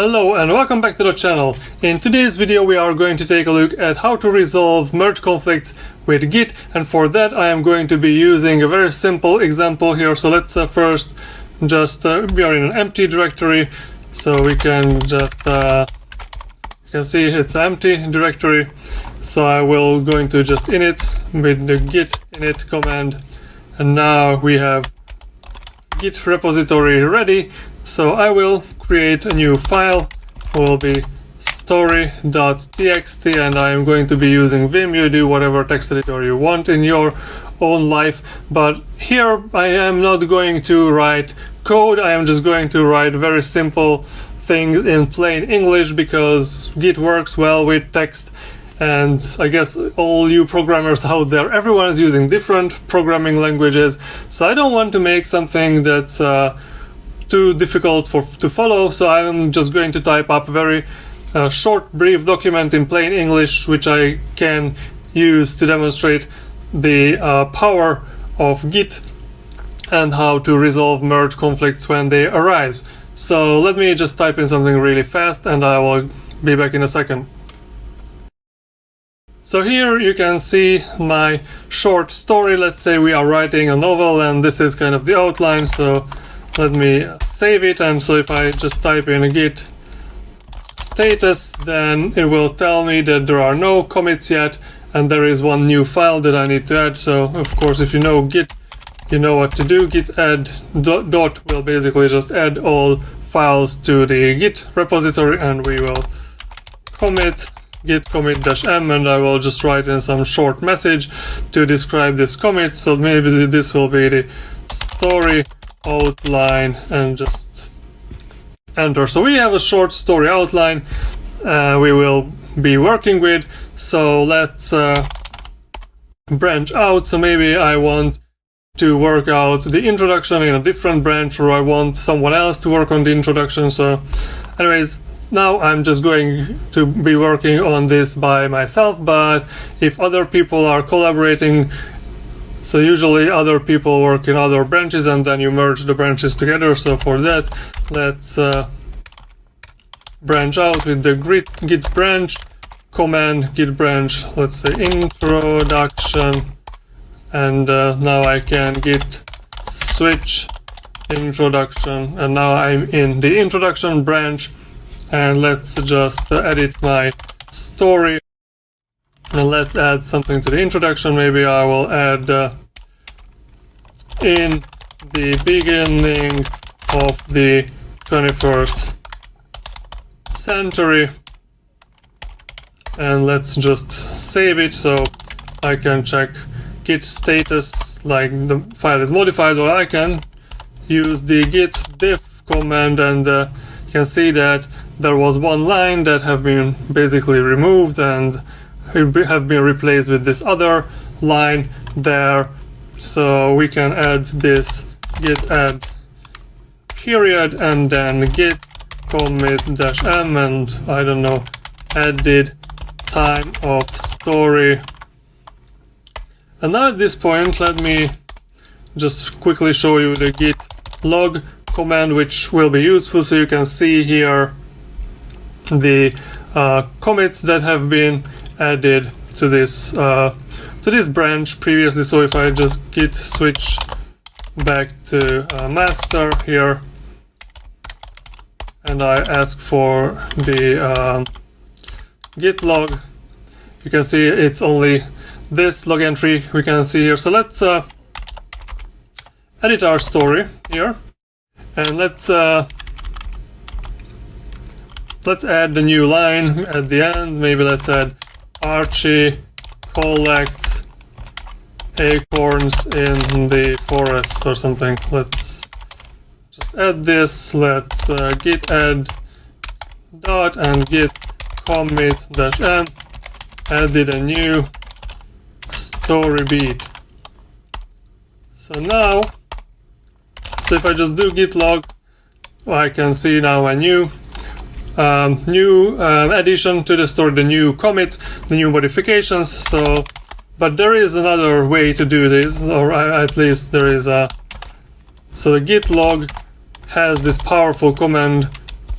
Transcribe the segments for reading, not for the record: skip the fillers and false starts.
Hello and welcome back to the channel. In today's video we are going to take a look at how to resolve merge conflicts with Git, and for that I am going to be using a very simple example here. So let's first just we are in an empty directory, so we can just you can see it's an empty directory. So I will going to just init with the git init command, and now we have Git repository ready. So I will create a new file, will be story.txt, and I am going to be using Vim. You do whatever text editor you want in your own life, but here I am not going to write code. I am just going to write very simple things in plain English because Git works well with text. And I guess all you programmers out there, everyone is using different programming languages, so I don't want to make something that's too difficult to follow. So I'm just going to type up a very short, brief document in plain English, which I can use to demonstrate the power of Git and how to resolve merge conflicts when they arise. So let me just type in something really fast, and I will be back in a second. So here you can see my short story. Let's say we are writing a novel, and this is kind of the outline. So let me save it, and so if I just type in git status, then it will tell me that there are no commits yet, and there is one new file that I need to add. So of course, if you know Git, you know what to do. Git add dot will basically just add all files to the Git repository, and we will commit git commit-m, and I will just write in some short message to describe this commit. So maybe this will be the story outline, and just enter. So we have a short story outline we will be working with. So let's branch out. So maybe I want to work out the introduction in a different branch, or I want someone else to work on the introduction. So anyways, now I'm just going to be working on this by myself, but if other people are collaborating, so usually other people work in other branches and then you merge the branches together. So for that, let's branch out with the git branch command, git branch, let's say introduction, and now I can git switch introduction, and now I'm in the introduction branch. And let's just edit my story, and let's add something to the introduction. Maybe I will add in the beginning of the 21st century, and let's just save it so I can check git status, like the file is modified, or I can use the git diff command, and you can see that there was one line that have been basically removed and have been replaced with this other line there. So we can add this git add period, and then git commit-m, and I don't know, added time of story. And now at this point, let me just quickly show you the git log command, which will be useful. So you can see here the commits that have been added to this branch previously. So if I just git switch back to master here, and I ask for the git log, you can see it's only this log entry we can see here. So let's edit our story here, and let's add the new line at the end. Maybe let's add Archie collects acorns in the forest or something. Let's just add this. Let's git add dot and git commit-m, added a new story beat. So now, so if I just do git log, I can see now a new addition to the story, the new commit, the new modifications. So, but there is another way to do this, or at least there is a. So the git log has this powerful command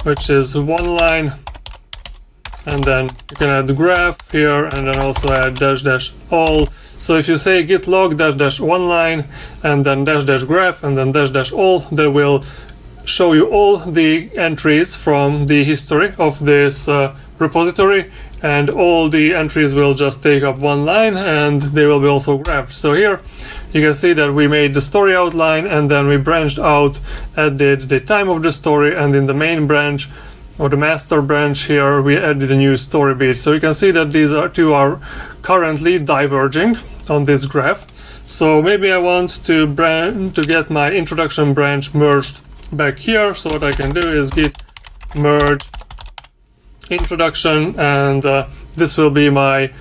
which is one line, and then you can add the graph here, and then also add dash dash all. So if you say git log dash dash one line, and then dash dash graph, and then dash dash all, that will show you all the entries from the history of this repository, and all the entries will just take up one line, and they will be also graphed. So here you can see that we made the story outline, and then we branched out, added the time of the story, and in the main branch or the master branch here we added a new story beat. So you can see that these two are currently diverging on this graph. So maybe I want to get my introduction branch merged back here. So what I can do is git merge introduction, and this will be my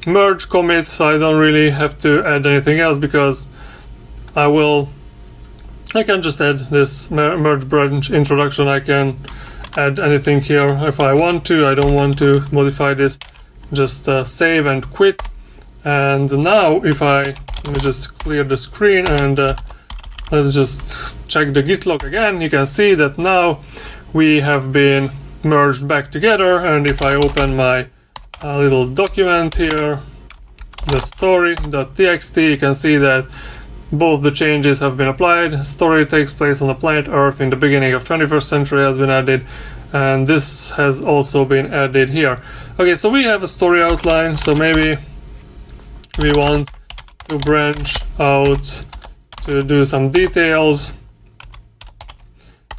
merge commit, so I don't really have to add anything else, because I can just add this merge branch introduction. I can add anything here if I want to. I don't want to modify this. Just save and quit. And now if let me just clear the screen, and let's just check the git log again. You can see that now we have been merged back together, and if I open my little document here, the story.txt, you can see that both the changes have been applied. Story takes place on the planet Earth in the beginning of 21st century has been added, and this has also been added here. Okay, so we have a story outline, so maybe we want to branch out to do some details,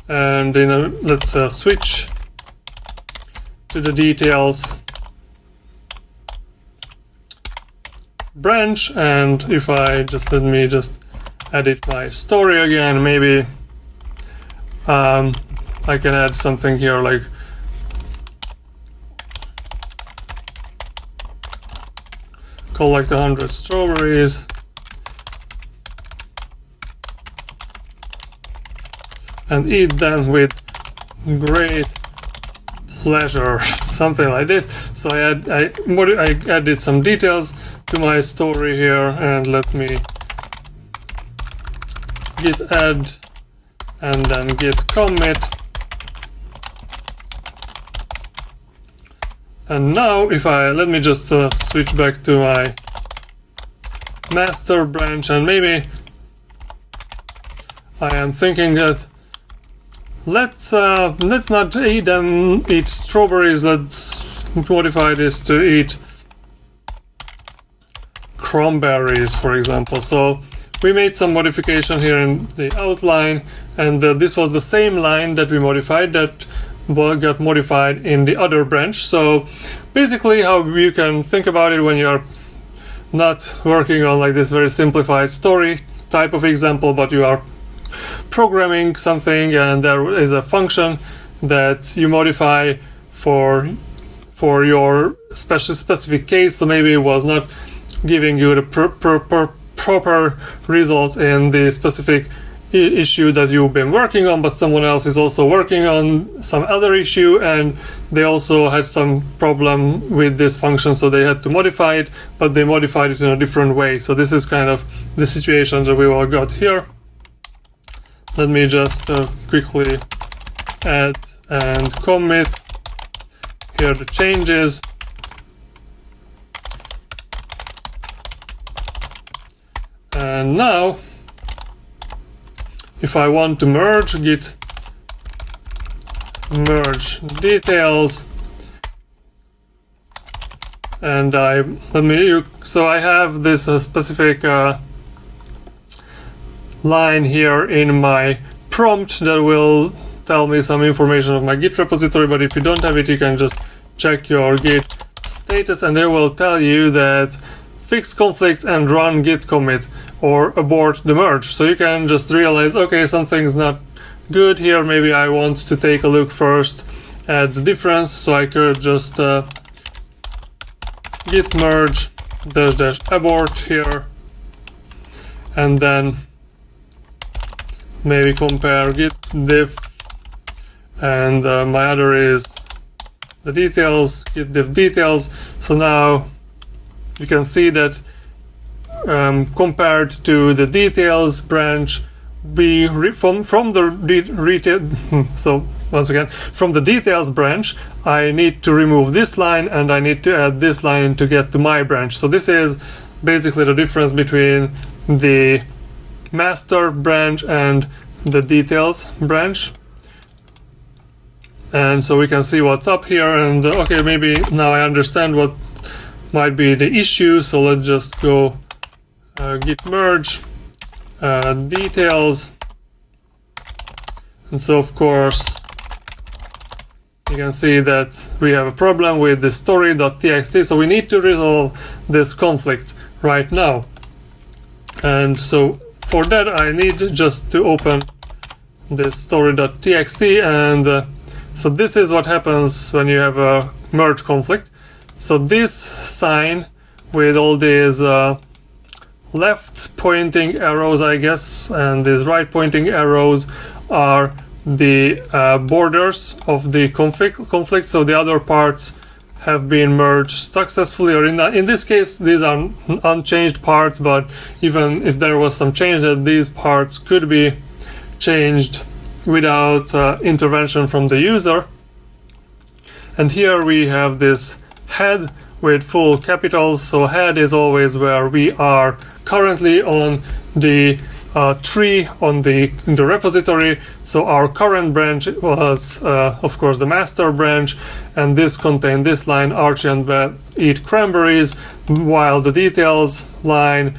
and let's switch to the details branch, and if I let me edit my story again, maybe I can add something here like collect 100 strawberries and eat them with great pleasure, something like this. So I added some details to my story here, and let me git add and then git commit. And now if let me just switch back to my master branch, and maybe I am thinking that let's not eat strawberries, let's modify this to eat cranberries, for example. So we made some modification here in the outline, and this was the same line that we modified that got modified in the other branch. So basically how you can think about it when you're not working on like this very simplified story type of example, but you are programming something and there is a function that you modify for your specific case. So maybe it was not giving you the proper results in the specific issue that you've been working on, but someone else is also working on some other issue and they also had some problem with this function, so they had to modify it, but they modified it in a different way. So this is kind of the situation that we all got here. Let me just quickly add and commit here the changes. And now if I want to merge, git merge details, and so I have this specific line here in my prompt that will tell me some information of my Git repository, but if you don't have it, you can just check your Git status and it will tell you that fix conflicts and run git commit or abort the merge. So you can just realize, okay, something's not good here, maybe I want to take a look first at the difference, so I could just git merge -- abort here, and then maybe compare git diff, and my other is the details, git diff details. So now you can see that compared to the details branch, from the retail. So once again, from the details branch, I need to remove this line and I need to add this line to get to my branch. So this is basically the difference between the master branch and the details branch. And so we can see what's up here, and okay, maybe now I understand what might be the issue. So let's just go git merge details. And so of course you can see that we have a problem with the story.txt, so we need to resolve this conflict right now. And so for that I need just to open this story.txt, and so this is what happens when you have a merge conflict. So this sign with all these left pointing arrows, I guess, and these right pointing arrows are the borders of the conflict. So the other parts have been merged successfully, or in this case these are unchanged parts, but even if there was some change, that these parts could be changed without intervention from the user. And here we have this head with full capitals. So head is always where we are currently on the tree in the repository. So our current branch was of course the master branch, and this contained this line, Archie and Beth eat cranberries, while the details line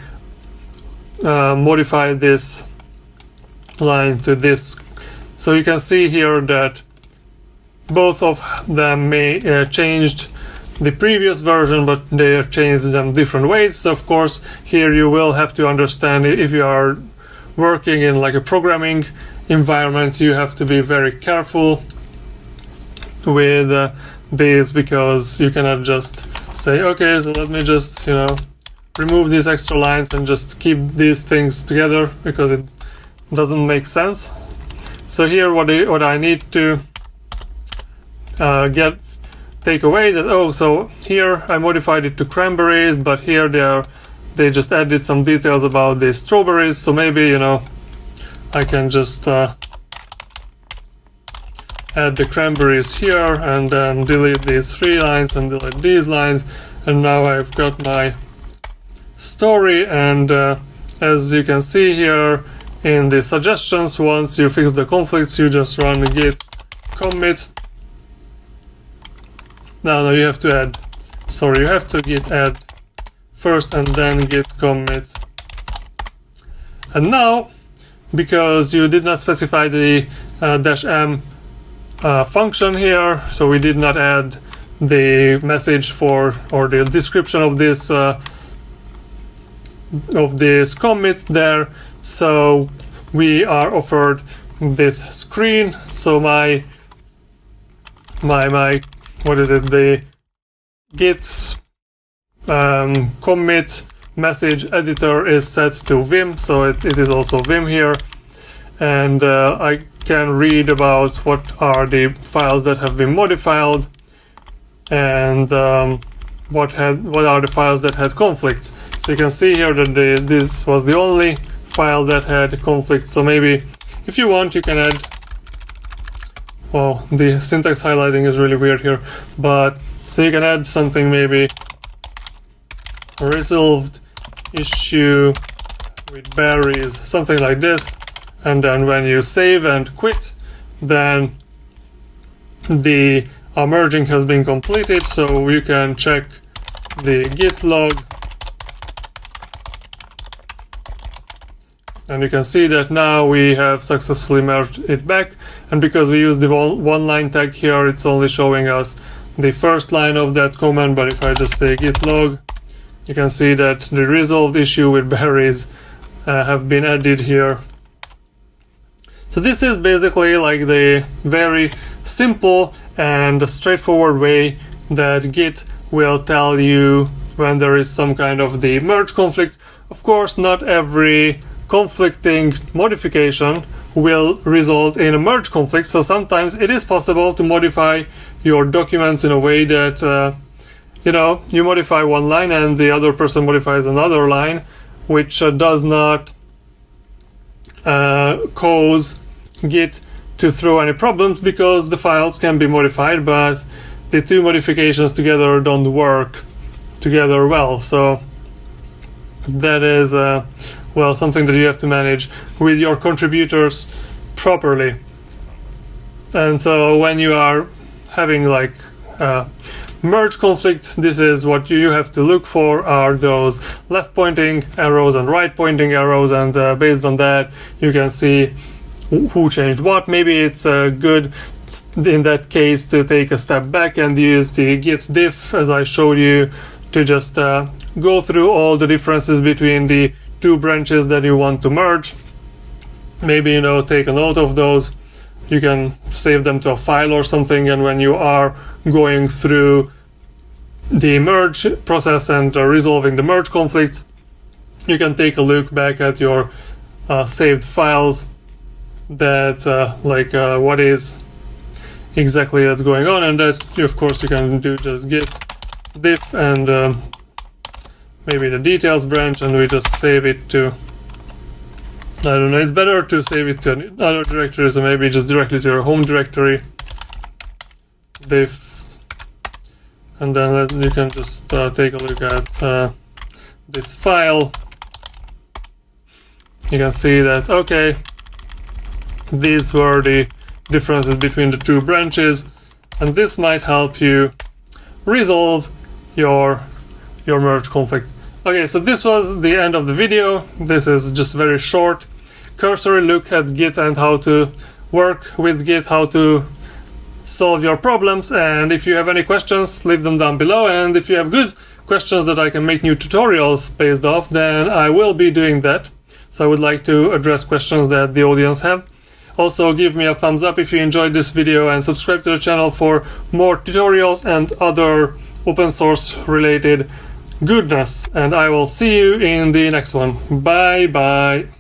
modified this line to this. So you can see here that both of them may changed the previous version, but they changed them different ways. So of course here you will have to understand, if you are working in like a programming environment, you have to be very careful with these, because you cannot just say, okay, so let me just, remove these extra lines and just keep these things together, because it doesn't make sense. So here what I need to take away that, so here I modified it to cranberries, but here they just added some details about the strawberries. So maybe, I can just add the cranberries here and then delete these 3 lines and delete these lines, and now I've got my story. And as you can see here in the suggestions, once you fix the conflicts, you just run git commit. No, you have to git add first and then git commit. And now, because you did not specify the -m function here, so we did not add the message or the description of this commit there, so we are offered this screen. So my what is it, the git commit message editor is set to Vim, so it is also Vim here, and I can read about what are the files that have been modified, and what are the files that had conflicts. So you can see here that this was the only file that had conflicts. So maybe if you want, you can add, well, the syntax highlighting is really weird here, but so you can add something, maybe resolved issue with berries, something like this, and then when you save and quit, then the merging has been completed. So you can check the git log, and you can see that now we have successfully merged it back. And because we use the one line tag here, it's only showing us the first line of that command. But if I just say git log, you can see that the resolved issue with berries have been added here. So this is basically like the very simple and straightforward way that Git will tell you when there is some kind of the merge conflict. Of course, not every conflicting modification will result in a merge conflict, so sometimes it is possible to modify your documents in a way that you modify one line and the other person modifies another line, which does not cause Git to throw any problems because the files can be modified, but the two modifications together don't work together well. So that is well, something that you have to manage with your contributors properly. And so when you are having like merge conflict, this is what you have to look for, are those left pointing arrows and right pointing arrows, and based on that you can see who changed what. Maybe it's good in that case to take a step back and use the git diff as I showed you to just go through all the differences between the two branches that you want to merge. Maybe, you know, take a note of those. You can save them to a file or something, and when you are going through the merge process and resolving the merge conflicts, you can take a look back at your saved files, that what is exactly that's going on, and that of course you can do just git diff and maybe the details branch, and we just save it to, I don't know, it's better to save it to another directory, so maybe just directly to your home directory, diff, and then you can just take a look at this file. You can see that, okay, these were the differences between the two branches, and this might help you resolve your merge conflict. Okay, so this was the end of the video. This is just very short, cursory look at Git and how to work with Git, how to solve your problems. And if you have any questions, leave them down below. And if you have good questions that I can make new tutorials based off, then I will be doing that. So I would like to address questions that the audience have. Also, give me a thumbs up if you enjoyed this video, and subscribe to the channel for more tutorials and other open source related goodness. And I will see you in the next one. Bye bye.